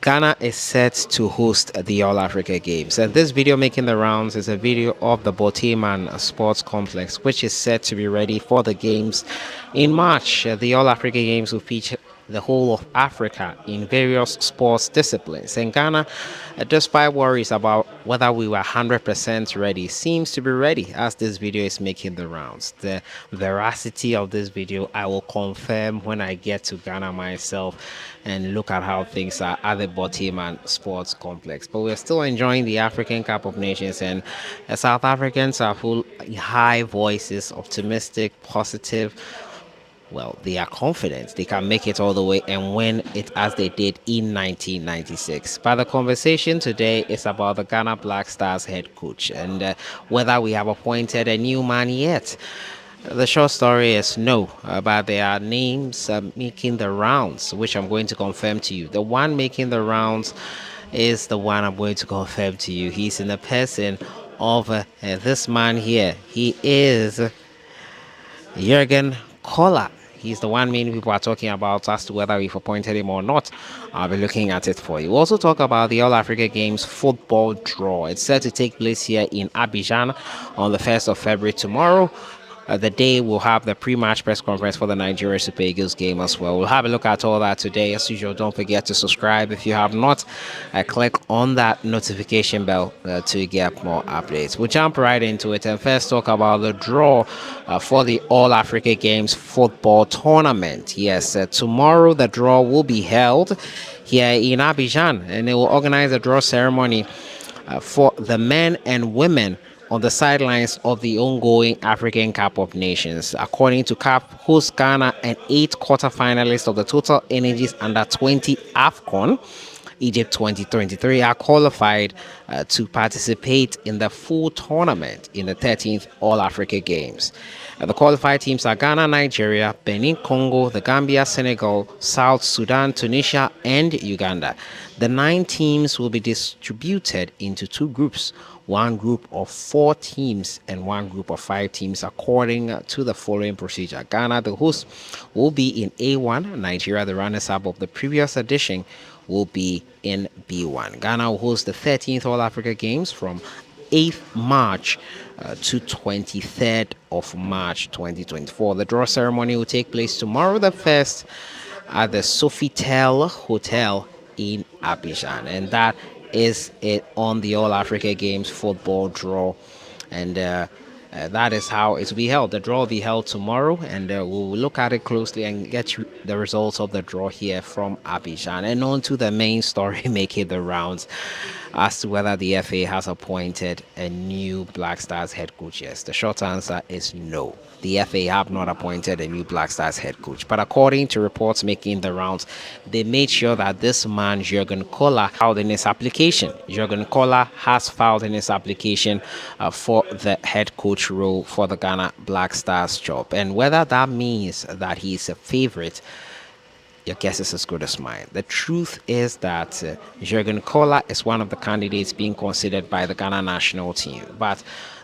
Ghana is set to host the All Africa Games, and this video making the rounds is a video of the Boteman Sports Complex, which is set to be ready for the games in March. The All Africa Games will feature the whole of Africa in various sports disciplines. And Ghana, despite worries about whether we were 100% ready, seems to be ready as this video is making the rounds. The veracity of this video I will confirm when I get to Ghana myself and look at how things are at the Boteman Sports Complex. But we're still enjoying the African Cup of Nations, and South Africans are full high voices, optimistic, positive. Well, they are confident they can make it all the way and win it as they did in 1996. But the conversation today is about the Ghana Black Stars head coach and whether we have appointed a new man yet. The short story is no, but there are names making the rounds, which I'm going to confirm to you. The one making the rounds is the one I'm going to confirm to you. He's in the person of this man here. He is Jurgen Koller. He's the one many people are talking about as to whether we've appointed him or not. I'll be looking at it for you. We'll also talk about the All Africa Games football draw. It's set to take place here in Abidjan on the 1st of February tomorrow. The day we'll have the pre-match press conference for the Nigeria Super Eagles game as well. We'll have a look at all that today. As usual, don't forget to subscribe if you have not. Click on that notification bell to get more updates. We'll jump right into it and first talk about the draw for the All Africa Games football tournament. Yes, tomorrow the draw will be held here in Abidjan, and they will organize a draw ceremony for the men and women on the sidelines of the ongoing African Cup of Nations. According to CAF, host Ghana and 8 quarterfinalists of the Total Energies Under 20 AFCON Egypt 2023 are qualified to participate in the full tournament in the 13th All Africa Games. The qualified teams are Ghana, Nigeria, Benin, Congo, the Gambia, Senegal, South Sudan, Tunisia, and Uganda. The 9 teams will be distributed into 2 groups, one group of 4 teams and one group of 5 teams according to the following procedure. Ghana, the host, will be in A1. Nigeria, the runners-up of the previous edition, will be in B1. Ghana will host the 13th All Africa Games from 8th March to 23rd of March 2024. The draw ceremony will take place tomorrow the 1st at the Sofitel Hotel in Abidjan, and that is it on the All Africa Games football draw. And that is how it will be held. The draw will be held tomorrow, and we'll look at it closely and get you the results of the draw here from Abidjan. And on to the main story making the rounds as to whether the FA has appointed a new Black Stars head coach. Yes, the short answer is no. The FA have not appointed a new Black Stars head coach. But according to reports making the rounds, they made sure that this man, Jurgen Koller, filed in his application. Jurgen Koller has filed in his application for the head coach role for the Ghana Black Stars job. And whether that means that he's a favorite, your guess is as good as mine. The truth is that Jurgen Koller is one of the candidates being considered by the Ghana national team. But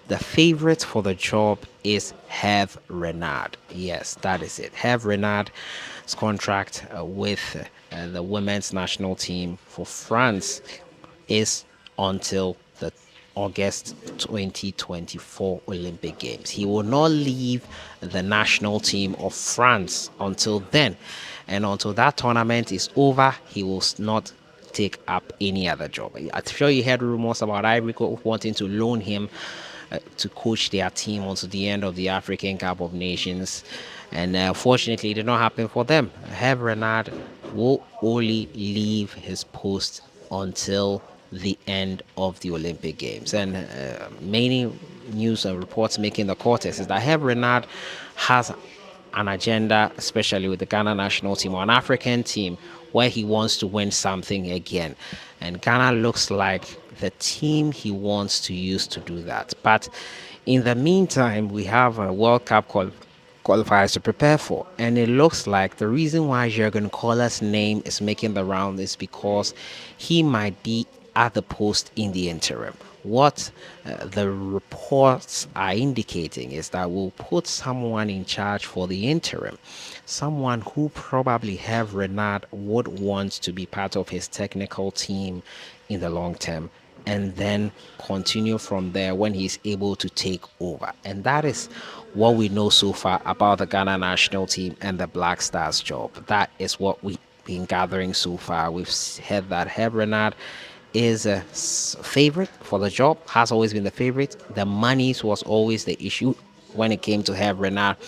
the favorite for the job is Hervé Renard. Yes, that is it. Hervé Renard's contract with the women's national team for France is until the August 2024 Olympic Games. He will not leave the national team of France until then. And until that tournament is over, he will not take up any other job. I'm sure you heard rumors about Ivory Coast wanting to loan him to coach their team until the end of the African Cup of Nations. And fortunately, it did not happen for them. Hervé Renard will only leave his post until the end of the Olympic Games. And many news and reports making the quarters is that Hervé Renard has an agenda, especially with the Ghana national team or an African team, where he wants to win something again. And Ghana looks like the team he wants to use to do that. But in the meantime, we have a World Cup qualifiers to prepare for. And it looks like the reason why Jurgen Koller's name is making the round is because he might be at the post in the interim. What the reports are indicating is that we'll put someone in charge for the interim, someone who probably have Renard would want to be part of his technical team in the long term, and then continue from there when he's able to take over. And that is what we know so far about the Ghana national team and the Black Stars job. That is what we've been gathering so far. We've heard that Herb Renard is a favorite for the job, has always been the favorite. The monies was always the issue when it came to have Renard.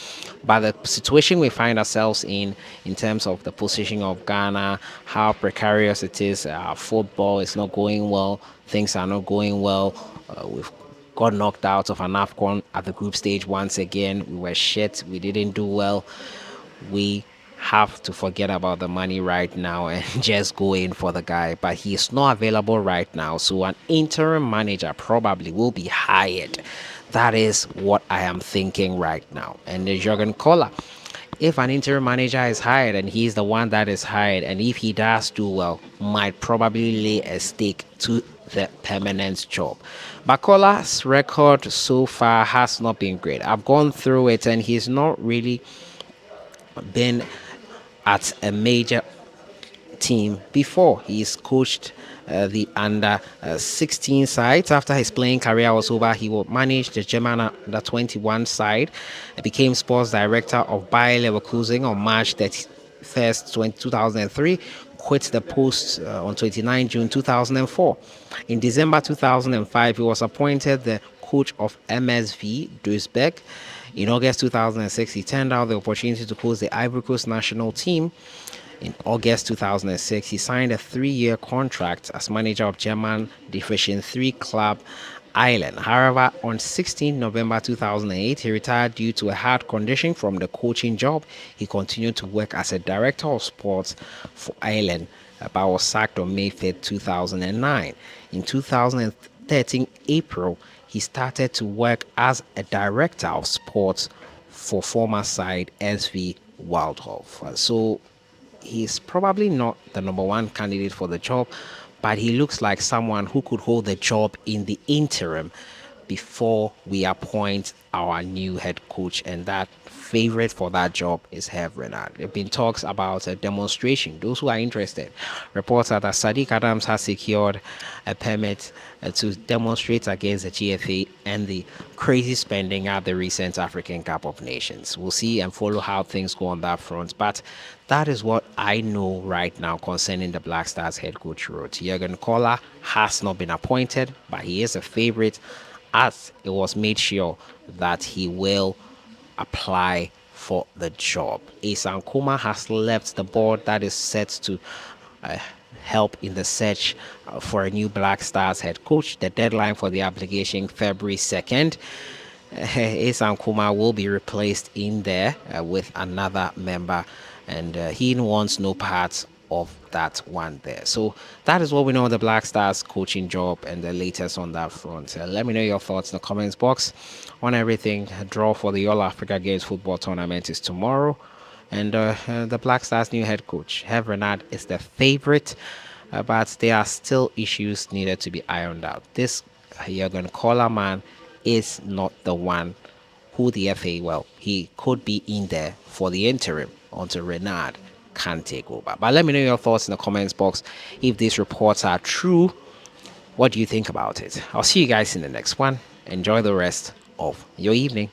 But the situation we find ourselves in terms of the position of Ghana, how precarious it is, football is not going well, things are not going well. We've got knocked out of an AFCON at the group stage once again. We were shit, we didn't do well. We have to forget about the money right now and just go in for the guy. But he's not available right now, so an interim manager probably will be hired. That is what I am thinking right now. And the Jurgen Kohler, if an interim manager is hired and he's the one that is hired, and if he does do well, might probably lay a stake to the permanent job. But Kohler's record so far has not been great. I've gone through it, and he's not really been at a major team before. He's coached the under 16 sides. After his playing career was over, he will manage the German under 21 side. He became sports director of Bayer Leverkusen on March 31st, 2003. Quit the post on 29 June 2004. In December 2005, he was appointed the coach of MSV Duisburg. In August 2006, he turned out the opportunity to coach the Ivory Coast national team. In August 2006, he signed a 3-year contract as manager of German Division 3 club Island. However, on 16 November 2008, he retired due to a heart condition from the coaching job. He continued to work as a director of sports for Island, but was sacked on May 5th, 2009. In 2013 April, he started to work as a director of sports for former side SV Waldhof. So he's probably not the number one candidate for the job, but he looks like someone who could hold the job in the interim before we appoint our new head coach. And that favorite for that job is Herve Renard. There have been talks about a demonstration. Those who are interested, reports are that Sadiq Adams has secured a permit to demonstrate against the GFA and the crazy spending at the recent African Cup of Nations. We'll see and follow how things go on that front. But that is what I know right now concerning the Black Stars head coach role. Jurgen Kohler has not been appointed, but he is a favorite, as it was made sure that he will apply for the job. Asan Kuma has left the board that is set to help in the search for a new Black Stars head coach. The deadline for the application February 2nd. Asan Kuma will be replaced in there with another member, and he wants no parts of that one there. So that is what we know of the Black Stars coaching job and the latest on that front. Let me know your thoughts in the comments box on everything. Draw for the All Africa Games football tournament is tomorrow, and the Black Stars new head coach Herve Renard is the favorite, but there are still issues needed to be ironed out. This Jurgen Kohler man is not the one who the FA, well, he could be in there for the interim until Renard can take over. But let me know your thoughts in the comments box. If these reports are true, what do you think about it? I'll see you guys in the next one. Enjoy the rest of your evening.